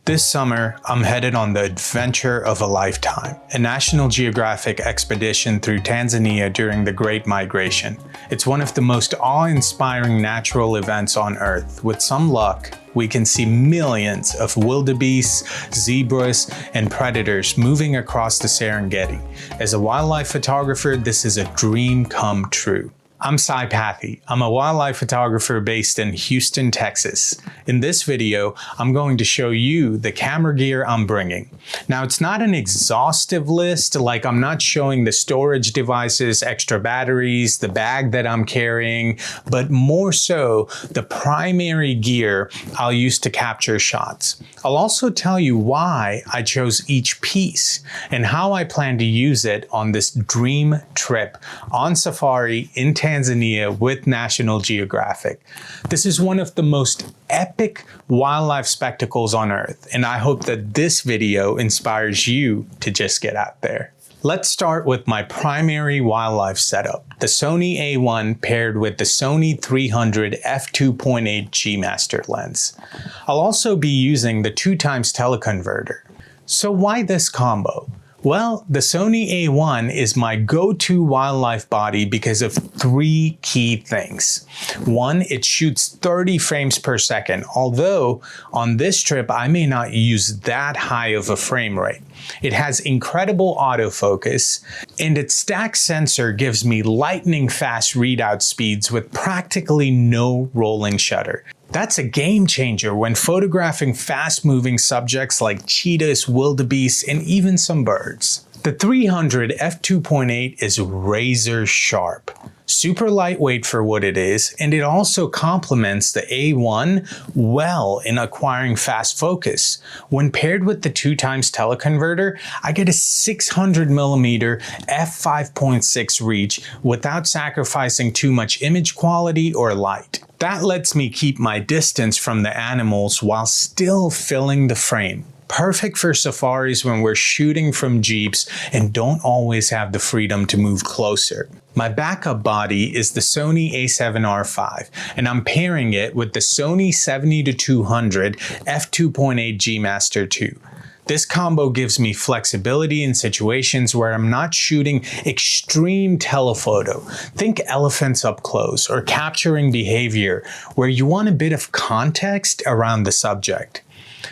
This summer, I'm headed on the adventure of a lifetime, a National Geographic expedition through Tanzania during the Great Migration. It's one of the most awe-inspiring natural events on Earth. With some luck, we can see millions of wildebeests, zebras, and predators moving across the Serengeti. As a wildlife photographer, this is a dream come true. I'm Sai Pathy. I'm a wildlife photographer based in Houston, Texas. In this video, I'm going to show you the camera gear I'm bringing. Now, it's not an exhaustive list, like I'm not showing the storage devices, extra batteries, the bag that I'm carrying, but more so the primary gear I'll use to capture shots. I'll also tell you why I chose each piece and how I plan to use it on this dream trip on safari in Tanzania with National Geographic. This is one of the most epic wildlife spectacles on Earth, and I hope that this video inspires you to just get out there. Let's start with my primary wildlife setup, the Sony A1 paired with the Sony 300 f2.8 G Master lens. I'll also be using the 2x teleconverter. So why this combo? Well, the Sony A1 is my go-to wildlife body because of three key things. One, it shoots 30 frames per second, although on this trip I may not use that high of a frame rate. It has incredible autofocus, and its stack sensor gives me lightning fast readout speeds with practically no rolling shutter. That's a game changer when photographing fast-moving subjects like cheetahs, wildebeest, and even some birds. The 300 f2.8 is razor sharp, super lightweight for what it is, and it also complements the A1 well in acquiring fast focus. When paired with the 2x teleconverter, I get a 600mm f5.6 reach without sacrificing too much image quality or light. That lets me keep my distance from the animals while still filling the frame. Perfect for safaris when we're shooting from jeeps and don't always have the freedom to move closer. My backup body is the Sony A7RV, and I'm pairing it with the Sony 70-200 f2.8 G Master 2. This combo gives me flexibility in situations where I'm not shooting extreme telephoto. Think elephants up close or capturing behavior where you want a bit of context around the subject.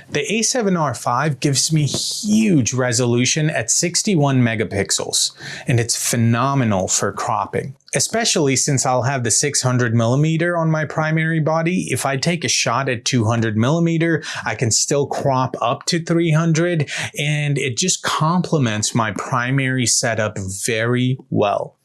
The A7RV gives me huge resolution at 61 megapixels, and it's phenomenal for cropping. Especially since I'll have the 600mm on my primary body, if I take a shot at 200mm, I can still crop up to 300, and it just complements my primary setup very well.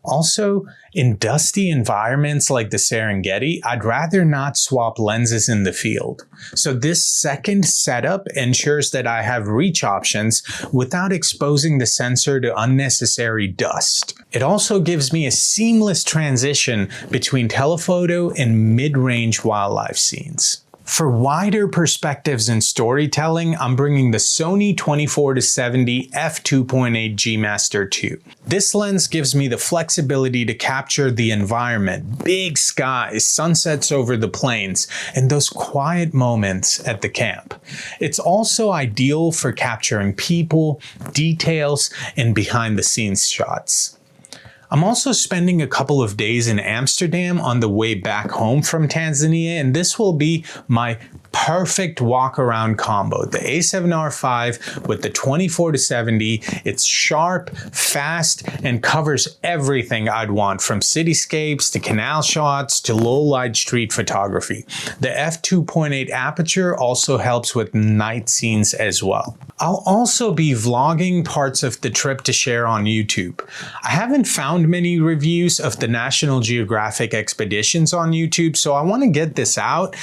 Also, in dusty environments like the Serengeti, I'd rather not swap lenses in the field. So this second setup ensures that I have reach options without exposing the sensor to unnecessary dust. It also gives me a seamless transition between telephoto and mid-range wildlife scenes. For wider perspectives and storytelling, I'm bringing the Sony 24-70 f2.8 G Master 2. This lens gives me the flexibility to capture the environment, big skies, sunsets over the plains, and those quiet moments at the camp. It's also ideal for capturing people, details, and behind-the-scenes shots. I'm also spending a couple of days in Amsterdam on the way back home from Tanzania, and this will be my perfect walk-around combo. The A7RV with the 24-70, it's sharp, fast, and covers everything I'd want from cityscapes to canal shots to low-light street photography. The f2.8 aperture also helps with night scenes as well. I'll also be vlogging parts of the trip to share on YouTube. I haven't found many reviews of the National Geographic expeditions on YouTube, so I want to get this out.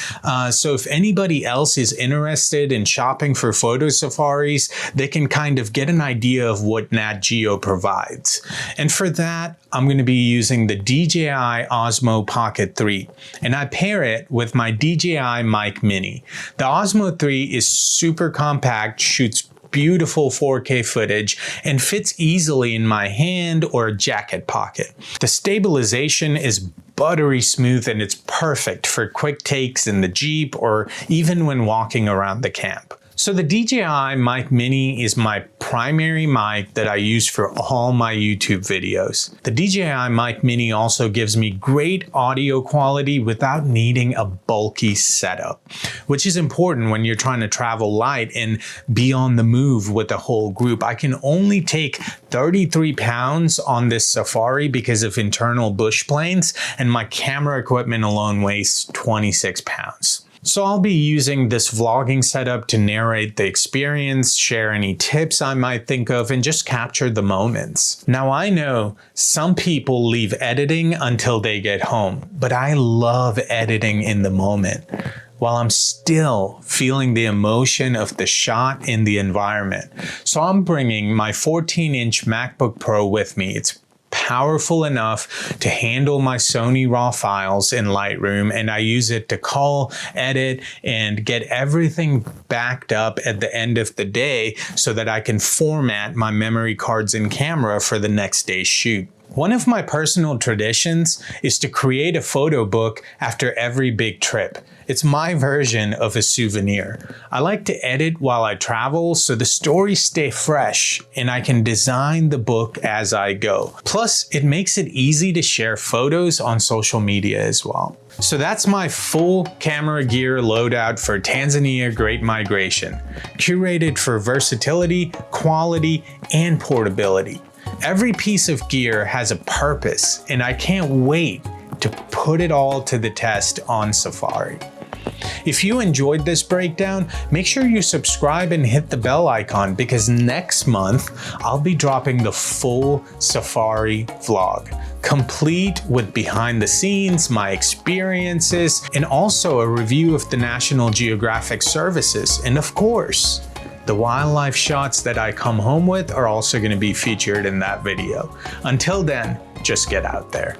So if anybody else is interested in shopping for photo safaris, they can kind of get an idea of what Nat Geo provides. And for that, I'm going to be using the DJI Osmo Pocket 3, and I pair it with my DJI Mic Mini. The Osmo 3 is super compact, shoots beautiful 4K footage, and fits easily in my hand or jacket pocket. The stabilization is buttery smooth, and it's perfect for quick takes in the Jeep or even when walking around the camp. So the DJI Mic Mini is my primary mic that I use for all my YouTube videos. The DJI Mic Mini also gives me great audio quality without needing a bulky setup, which is important when you're trying to travel light and be on the move with a whole group. I can only take 33 pounds on this Safari because of internal bush planes, and my camera equipment alone weighs 26 pounds. So I'll be using this vlogging setup to narrate the experience, share any tips I might think of, and just capture the moments. Now I know some people leave editing until they get home, but I love editing in the moment, while I'm still feeling the emotion of the shot in the environment. So I'm bringing my 14-inch MacBook Pro with me. It's powerful enough to handle my Sony RAW files in Lightroom, and I use it to cull, edit, and get everything backed up at the end of the day so that I can format my memory cards and camera for the next day's shoot. One of my personal traditions is to create a photo book after every big trip. It's my version of a souvenir. I like to edit while I travel so the stories stay fresh and I can design the book as I go. Plus, it makes it easy to share photos on social media as well. So that's my full camera gear loadout for Tanzania Great Migration, curated for versatility, quality, and portability. Every piece of gear has a purpose, and I can't wait to put it all to the test on Safari. If you enjoyed this breakdown, make sure you subscribe and hit the bell icon, because next month I'll be dropping the full Safari vlog, complete with behind the scenes, my experiences, and also a review of the National Geographic services. And of course, the wildlife shots that I come home with are also going to be featured in that video. Until then, just get out there.